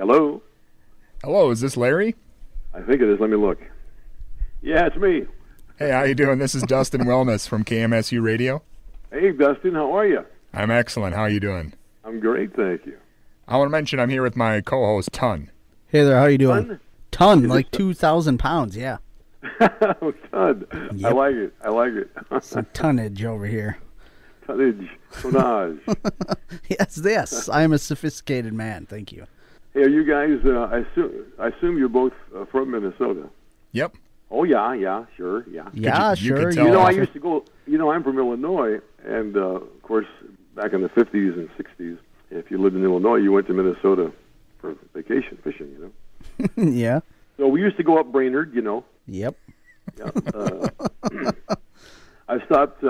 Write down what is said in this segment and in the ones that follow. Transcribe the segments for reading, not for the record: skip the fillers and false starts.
Hello? Hello, is this Larry? I think it is. Let me look. Yeah, it's me. Hey, how you doing? This is Dustin Wellness from KMSU Radio. Hey, Dustin, how are you? I'm excellent. How are you doing? I'm great, thank you. I want to mention I'm here with my co-host, Ton. Hey there, how you doing? Ton? Ton, like 2,000 pounds, yeah. Oh, ton. Yep. I like it. Some tonnage over here. Tonnage. Yes, I am a sophisticated man, thank you. Hey, are you guys, I assume you're both from Minnesota. Yep. Oh, yeah, sure, yeah. Yeah, you sure. could tell. I used to go, I'm from Illinois, and, of course, back in the 50s and 60s, if you lived in Illinois, you went to Minnesota for vacation fishing, Yeah. So we used to go up Brainerd, Yep. Yeah. I've stopped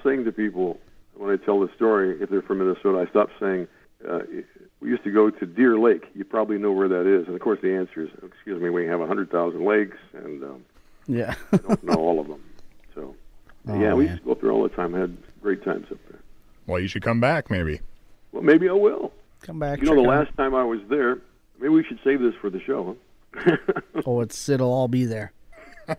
saying to people when I tell the story, if they're from Minnesota, I stopped saying, we used to go to Deer Lake. You probably know where that is. And, of course, the answer is, excuse me, we have 100,000 lakes, and Yeah. I don't know all of them. So, yeah, we used to go up there all the time. I had great times up there. Well, you should come back, maybe. Well, maybe I will. Come back. The last time I was there, maybe we should save this for the show, huh? Oh, it'll all be there.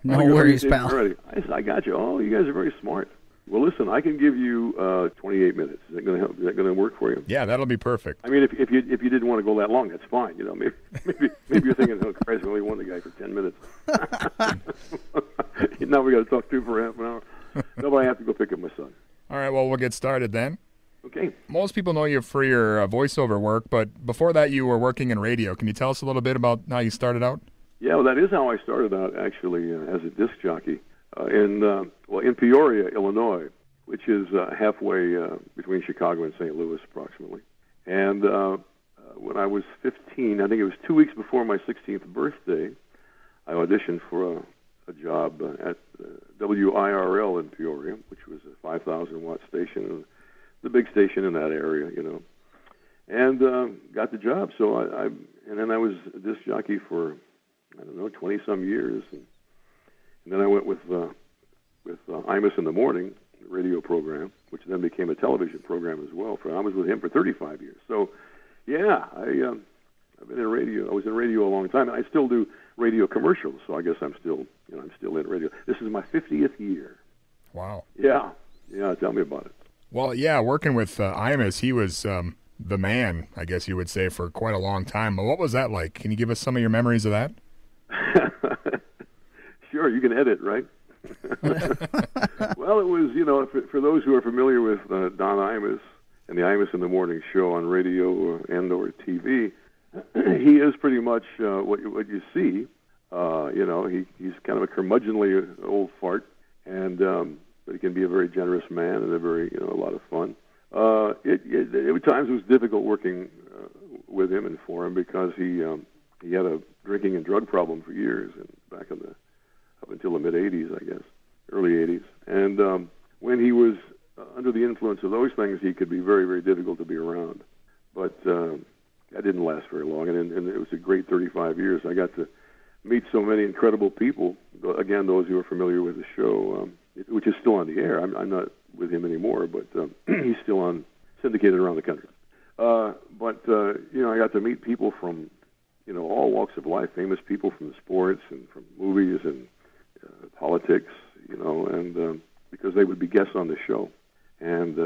No you're worries, already pal. already. I got you. Oh, you guys are very smart. Well, listen, I can give you 28 minutes. Is that going to help? Is that going to work for you? Yeah, that'll be perfect. I mean, if you didn't want to go that long, that's fine. Maybe you're thinking, oh, Christ, we only won the guy for 10 minutes. Now we got to talk to him for half an hour. No, but I have to go pick up my son. All right, well, we'll get started then. Okay. Most people know you for your voiceover work, but before that you were working in radio. Can you tell us a little bit about how you started out? Yeah, well, that is how I started out, actually, as a disc jockey in Peoria, Illinois, which is halfway between Chicago and St. Louis, approximately. And when I was 15, I think it was 2 weeks before my 16th birthday, I auditioned for a job at WIRL in Peoria, which was a 5,000-watt station, the big station in that area, and got the job. So and then I was a disc jockey for 20-some years, and then I went with Imus in the Morning, the radio program, which then became a television program as well. I was with him for 35 years. So, yeah, I've been in radio. I was in radio a long time, and I still do radio commercials. So I guess I'm still in radio. This is my 50th year. Wow. Yeah. Tell me about it. Well, yeah, working with Imus, he was the man, I guess you would say, for quite a long time. But what was that like? Can you give us some of your memories of that? Sure, you can edit, right? Well, it was, for those who are familiar with Don Imus and the Imus in the Morning show on radio and or TV, he is pretty much what you see. He's kind of a curmudgeonly old fart, but he can be a very generous man and a lot of fun. At times it was difficult working with him and for him because he had a drinking and drug problem for years, and up until the mid-'80s, I guess, early 80s. And when he was under the influence of those things, he could be very, very difficult to be around. But that didn't last very long, and it was a great 35 years. I got to meet so many incredible people, again, those who are familiar with the show, which is still on the air. I'm not with him anymore, but he's still syndicated around the country. I got to meet people from all walks of life, famous people from sports and from movies and politics, and because they would be guests on the show. And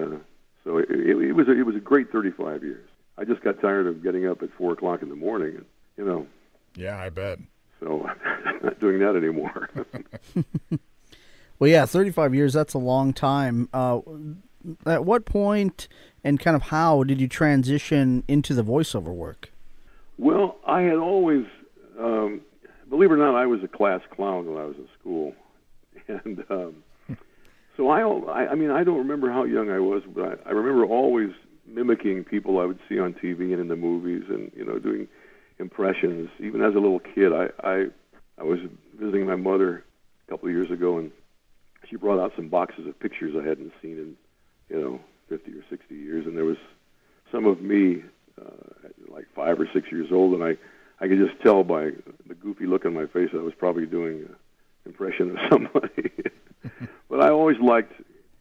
so it was a great 35 years. I just got tired of getting up at 4 o'clock in the morning, and Yeah, I bet. So I'm not doing that anymore. Well, yeah, 35 years, that's a long time. At what point and kind of how did you transition into the voiceover work? Well, I had always, believe it or not, I was a class clown when I was in school. And so I don't remember how young I was, but I remember always mimicking people I would see on TV and in the movies and, doing impressions. Even as a little kid, I was visiting my mother a couple of years ago, and she brought out some boxes of pictures I hadn't seen in, 50 or 60 years, and there was some of me like 5 or 6 years old, and I could just tell by the goofy look on my face that I was probably doing an impression of somebody. But I always liked,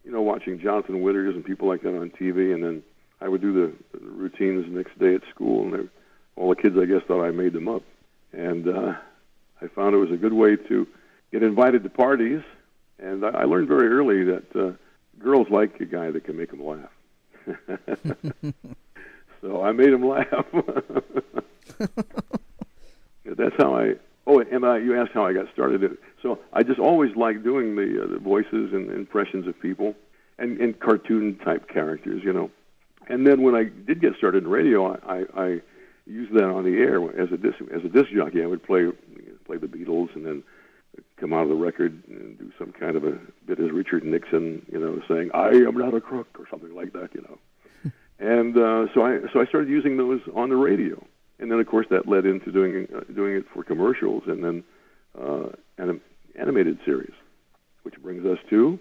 watching Jonathan Witters and people like that on TV, and then I would do the routines the next day at school, and all the kids, I guess, thought I made them up. And I found it was a good way to get invited to parties. And I learned very early that girls like a guy that can make them laugh. So I made them laugh. That's how I... Oh, and you asked how I got started. So I just always liked doing the voices and impressions of people and cartoon-type characters, you know. And then when I did get started in radio, I used that on the air as a disc jockey. I would play the Beatles and then come out of the record and do some kind of a bit as Richard Nixon, you know, saying "I am not a crook" or something like that, you know. And so I started using those on the radio, and then of course that led into doing it for commercials and then an animated series, which brings us to.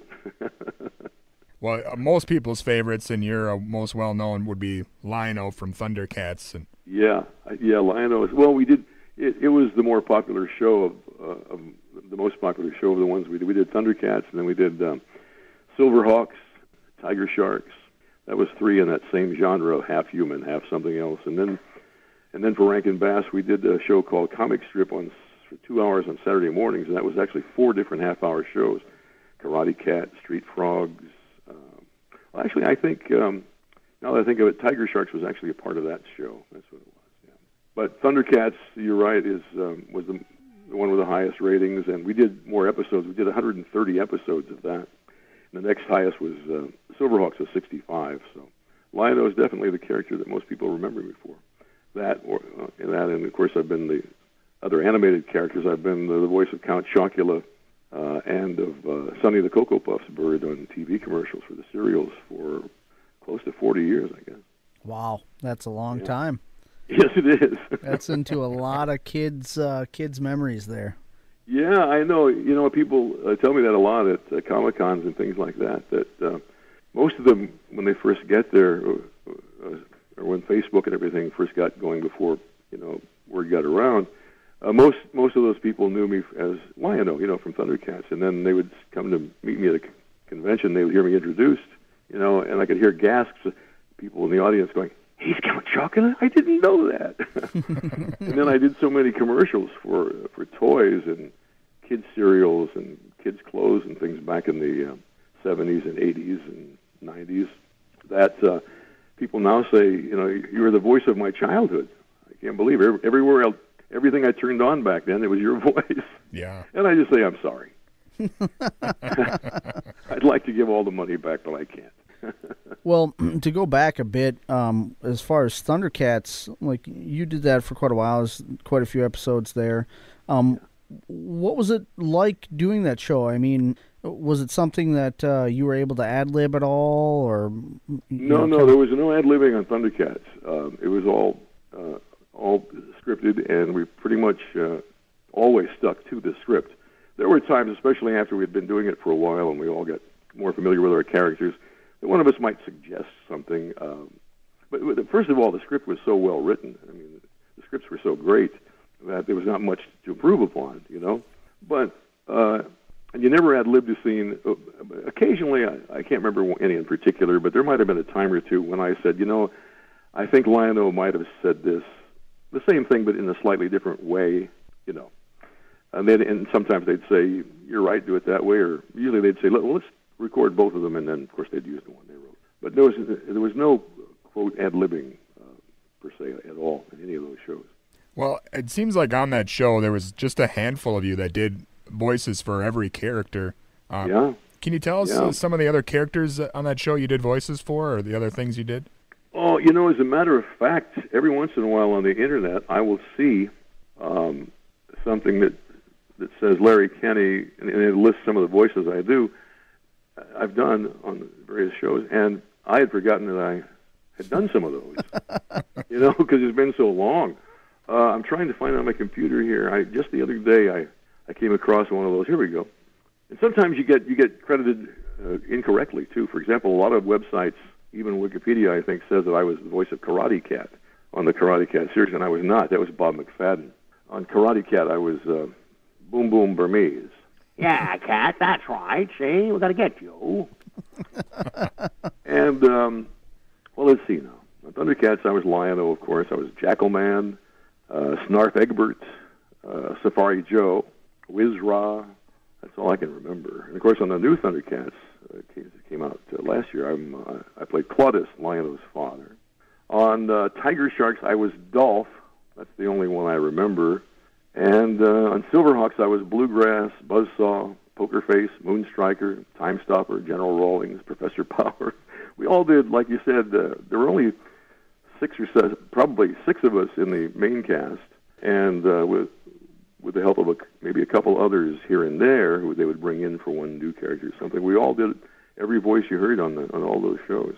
Well, most people's favorites and your most well-known would be Lion-O from ThunderCats. And Yeah, Lion-O. Well, we did. It was the more popular show of the most popular show of the ones we did. We did ThunderCats, and then we did SilverHawks, Tiger Sharks. That was 3 in that same genre, half human, half something else. And then for Rankin Bass, we did a show called Comic Strip for 2 hours on Saturday mornings, and that was actually 4 different half-hour shows: Karate Cat, Street Frogs. Actually, I think, now that I think of it, Tiger Sharks was actually a part of that show. That's what it was, yeah. But ThunderCats, you're right, was the one with the highest ratings, and we did more episodes. We did 130 episodes of that. And the next highest was SilverHawks with 65. So Lion-O is definitely the character that most people remember me for. And of course, I've been the other animated characters. I've been the voice of Count Chocula, and of Sonny the Cuckoo Bird on TV commercials for the cereals for close to 40 years, I guess. Wow, that's a long time. Yes, it is. That's into a lot of kids' memories there. Yeah, I know. You know, people tell me that a lot at Comic-Cons and things like that, that most of them, when they first get there, or when Facebook and everything first got going before, you know, word got around, most of those people knew me as Lion-O, you know, from ThunderCats, and then they would come to meet me at a convention. They would hear me introduced, you know, and I could hear gasps of people in the audience going, "He's Count Chocula? I didn't know that." And then I did so many commercials for toys and kids cereals and kids clothes and things back in the 70s and 80s and 90s that people now say, you know, you were the voice of my childhood. I can't believe it. Everywhere else. Everything I turned on back then, it was your voice. Yeah. And I just say, I'm sorry. I'd like to give all the money back, but I can't. Well, to go back a bit, as far as ThunderCats, like you did that for quite a while. There's quite a few episodes there. What was it like doing that show? I mean, was it something that you were able to ad-lib at all? Or No, there was no ad-libbing on ThunderCats. It was all scripted, and we pretty much always stuck to the script. There were times, especially after we had been doing it for a while and we all got more familiar with our characters, that one of us might suggest something. But first of all, the script was so well written. I mean, the scripts were so great that there was not much to improve upon, you know. But and you never ad-libbed a scene. Occasionally, I can't remember any in particular, but there might have been a time or two when I said, you know, I think Lion-O might have said this, the same thing, but in a slightly different way, you know. And sometimes they'd say, you're right, do it that way, or usually they'd say, let's record both of them, and then, of course, they'd use the one they wrote. But there was no, quote, ad-libbing, per se, at all in any of those shows. Well, it seems like on that show there was just a handful of you that did voices for every character. Yeah. Can you tell us some of the other characters on that show you did voices for, or the other things you did? Oh, you know, as a matter of fact, every once in a while on the Internet, I will see something that says Larry Kenney, and it lists some of the voices I've done on various shows, and I had forgotten that I had done some of those, you know, because it's been so long. I'm trying to find it on my computer here. Just the other day, I came across one of those. Here we go. And sometimes you get credited incorrectly, too. For example, a lot of websites, even Wikipedia, I think, says that I was the voice of Karate Cat on the Karate Cat series, and I was not. That was Bob McFadden. On Karate Cat, I was Boom Boom Burmese. Yeah, Cat, that's right. See, we got to get you. And, well, let's see now. On ThunderCats, I was Lion-O, of course. I was Jackalman. Snarf Egbert, Safari Joe, Wiz Ra. That's all I can remember. And of course, on the new ThunderCats, that came out last year, I played Claudius, Lion-O's father. On Tiger Sharks, I was Dolph. That's the only one I remember. And on SilverHawks, I was Bluegrass, Buzzsaw, Pokerface, Moonstriker, Time Stopper, General Rawlings, Professor Power. We all did, like you said, there were only probably six of us in the main cast, and with the help of maybe a couple others here and there who they would bring in for one new character or something. We all did every voice you heard on all those shows.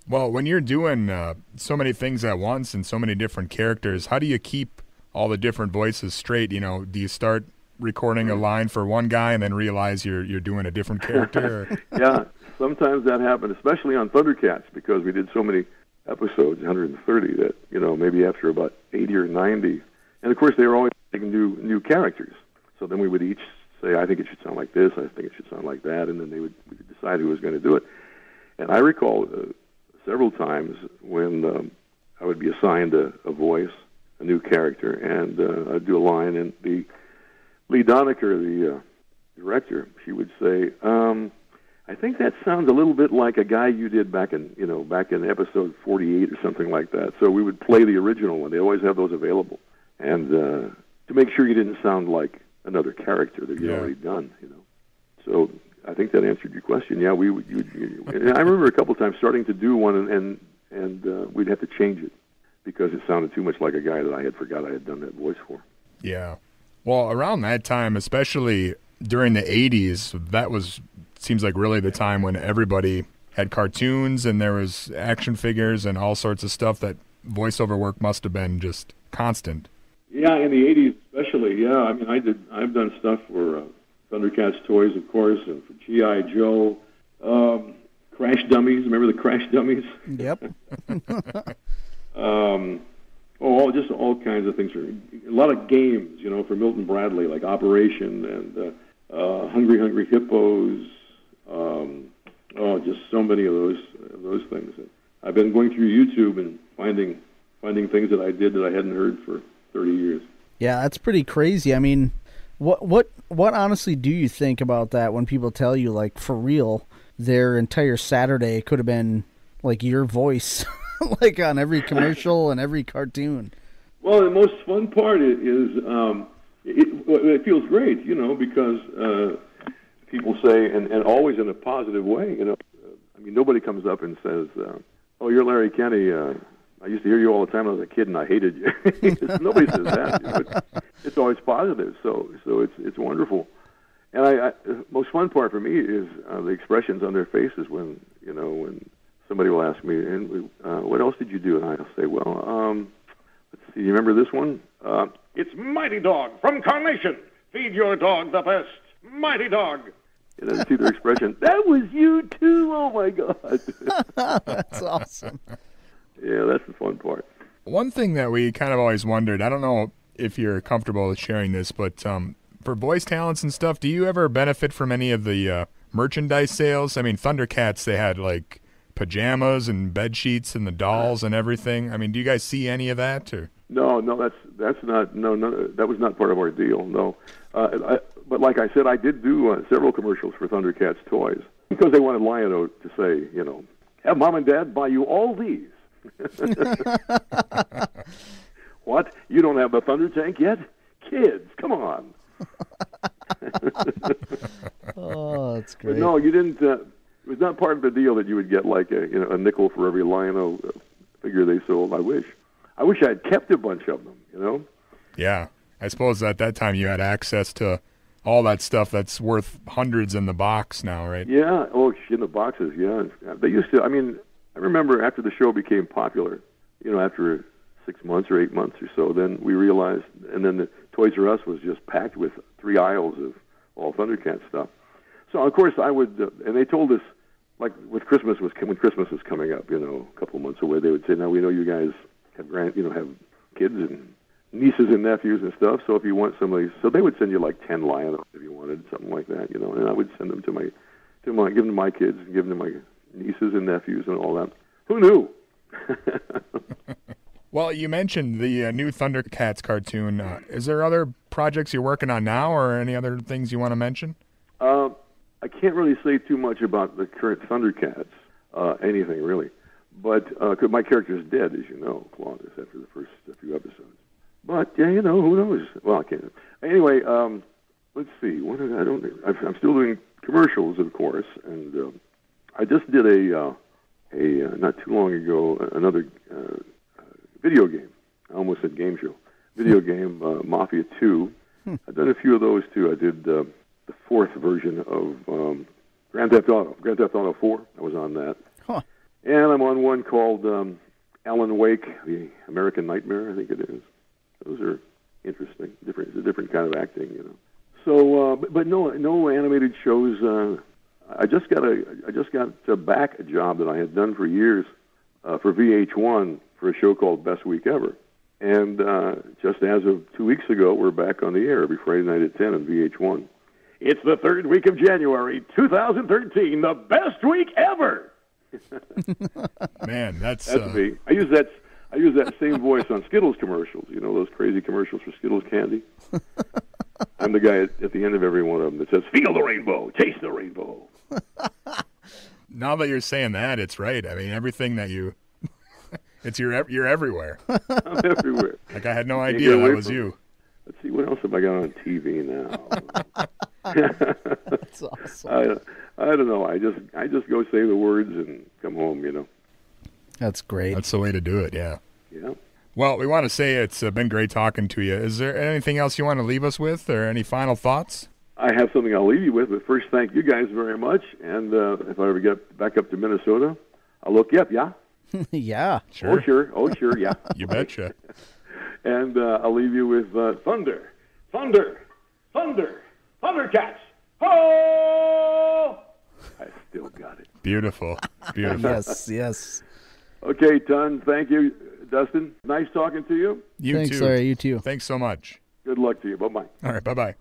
Well, when you're doing so many things at once and so many different characters, how do you keep all the different voices straight? You know, do you start recording a line for one guy and then realize you're doing a different character? Yeah, sometimes that happened, especially on ThunderCats, because we did so many episodes, 130, that, you know, maybe after about 80 or 90, and of course they were always making new characters. So then we would each say, I think it should sound like this, I think it should sound like that, and then we would decide who was going to do it. And I recall several times when I would be assigned a voice, a new character, and I'd do a line, and the Lee Doniker, the director, she would say, I think that sounds a little bit like a guy you did back in episode 48 or something like that. So we would play the original one. They always have those available, and to make sure you didn't sound like another character that you'd already done, you know. So I think that answered your question. Yeah, we would. And I remember a couple times starting to do one, and we'd have to change it because it sounded too much like a guy that I had forgot I had done that voice for. Yeah. Well, around that time, especially during the 80s, that seems like really the time when everybody had cartoons and there was action figures and all sorts of stuff. That voiceover work must have been just constant. Yeah, in the 80s especially, yeah. I mean, I've done stuff for ThunderCats toys, of course, and for G.I. Joe, Crash Dummies. Remember the Crash Dummies? Yep. Just all kinds of things. A lot of games, you know, for Milton Bradley, like Operation and Hungry Hippos. Just so many of those things. I've been going through YouTube and finding things that I did that I hadn't heard for 30 years. Yeah, that's pretty crazy. I mean, what honestly do you think about that when people tell you, like, for real, their entire Saturday could have been like your voice, like on every commercial and every cartoon? Well, the most fun part is it feels great, you know, because people say, and always in a positive way, you know. I mean, nobody comes up and says, "Oh, you're Larry Kenney. I used to hear you all the time when I was a kid, and I hated you." Nobody says that. You know, it's always positive, so it's wonderful. And the most fun part for me is the expressions on their faces when somebody will ask me, "And what else did you do?" And I'll say, "Well, let's see. You remember this one? It's Mighty Dog from Carnation. Feed your dog the best, Mighty Dog." And then see their expression. That was you too. Oh my God. That's awesome. Yeah, that's the fun part. One thing that we kind of always wondered, I don't know if you're comfortable with sharing this, but for voice talents and stuff, do you ever benefit from any of the merchandise sales? I mean, ThunderCats, they had like pajamas and bed sheets and the dolls and everything. I mean, do you guys see any of that? Or? No, that's not. No, that was not part of our deal. No, but like I said, I did do several commercials for ThunderCats toys because they wanted Lion-O to say, you know, have Mom and Dad buy you all these. What? You don't have a Thunder Tank yet? Kids, come on. Oh, that's great. But no, you didn't. It was not part of the deal that you would get like a nickel for every Lion-O figure they sold. I wish I had kept a bunch of them. You know. Yeah, I suppose at that time you had access to all that stuff that's worth hundreds in the box now, right? Yeah. Oh, in the boxes. Yeah. They used to. I mean, I remember after the show became popular, you know, after 6 months or 8 months or so, then we realized, and then the Toys R Us was just packed with 3 aisles of all ThunderCats stuff. So of course I would, and they told us, like when Christmas was coming up, you know, a couple of months away, they would say, "Now we know you guys have have kids and nieces and nephews and stuff. So if you want some of these," so they would send you like 10 Lion-Os if you wanted something like that, you know, and I would send them give them to my kids, and give them to my nieces and nephews and all that. Who knew? Well, you mentioned the new ThunderCats cartoon. Is there other projects you're working on now, or any other things you want to mention? I can't really say too much about the current ThunderCats, anything really. But 'cause my character's dead, as you know, Claudius, after the first few episodes. But yeah, you know, who knows? Well, I can't. Anyway, let's see. I'm still doing commercials, of course, and I just did a not too long ago another video game. I almost said game show. Video game, Mafia 2. I've done a few of those too. I did the fourth version of Grand Theft Auto 4. I was on that. Huh. And I'm on one called Alan Wake, the American Nightmare, I think it is. Those are interesting. It's a different kind of acting, you know. So, but no animated shows. I just got back a job that I had done for years for VH1 for a show called Best Week Ever. And just as of 2 weeks ago, we're back on the air every Friday night at 10 on VH1. It's the third week of January, 2013, the best week ever. Man, that's me. I use that same voice on Skittles commercials. You know those crazy commercials for Skittles candy. I'm the guy at the end of every one of them that says, "Feel the rainbow, chase the rainbow." Now that you're saying that, it's right. I mean, everything that you, you're everywhere. I'm everywhere. Like I had no idea that was you. Let's see, what else have I got on TV now? That's awesome. I don't know. I just go say the words and come home. You know. That's great. That's the way to do it. Yeah. Yeah. Well, we want to say it's been great talking to you. Is there anything else you want to leave us with, or any final thoughts? I have something I'll leave you with, but first, thank you guys very much. And if I ever get back up to Minnesota, I'll look you up. Yeah. Yeah. Sure. Oh, sure. Yeah. You betcha. And I'll leave you with Thunder, ThunderCats. Ho! I still got it. Beautiful. Yes. Okay, Ton. Thank you, Dustin. Nice talking to you. You Thanks, too. Larry. You too. Thanks so much. Good luck to you. Bye-bye. All right. Bye-bye.